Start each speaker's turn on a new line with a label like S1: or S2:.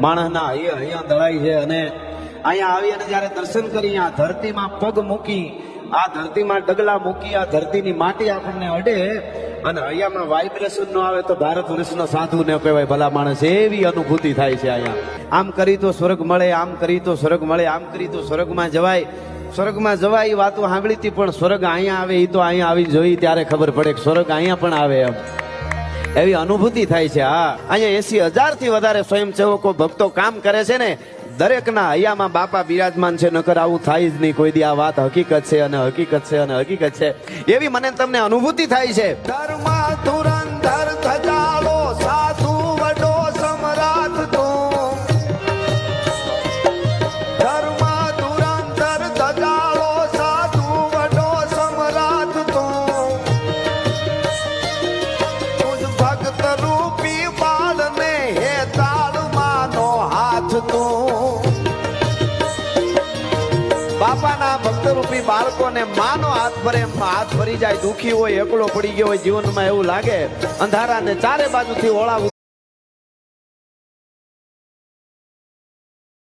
S1: માણસના અહીંયા દળાઈ છે અને અહીંયા આવી અને જ્યારે દર્શન કરી આ ધરતીમાં પગ મૂકી આ ધરતીમાં ડગલા મૂકી આ ધરતીની માટી આપણને અડે અને અહીંયામાં વાઇબ્રેશન નો આવે તો ભારત વર્ષનો સાધુ ને કહેવાય ભલા માણસ એવી અનુભૂતિ થાય છે અહીંયા આમ કરી તો સ્વર્ગ મળે આમ કરી તો સ્વર્ગ મળે આમ કરી તો સ્વર્ગમાં જવાય સ્વર્ગમાં જવાય એ વાતો સાંભળી હતી પણ સ્વર્ગ અહીંયા આવે એ તો અહીંયા આવી જોઈ ત્યારે ખબર પડે કે સ્વર્ગ અહીંયા પણ આવે એમ એવી અનુભૂતિ થાય છે હા અહીંયા 80,000 થી વધારે સ્વયંસેવકો ભક્તો કામ કરે છે ને દરેકના હૈયામાં બાપા બિરાજમાન છે નકર આવું થાય જ નહીં કોઈ દી આ વાત હકીકત છે અને હકીકત છે અને હકીકત છે એવી મને તમને અનુભૂતિ થાય છે ધર્મ ધુરંધર ધજાલો સાધુ વડો સમ્રાટ તો ધર્મ ધુરંધર ધજાલો સાધુ વડો સમ્રાટ તો તુજ ભક્ત રૂપી બાળને હે તાળમાનો હાથ તો બાપાના ભક્તરૂપી બાળકોને માનો હાથ ભરે હાથ ભરી જાય દુખી હોય એકલો પડી ગયો હોય જીવનમાં એવું લાગે અંધારાને ચારે બાજુથી ઓળા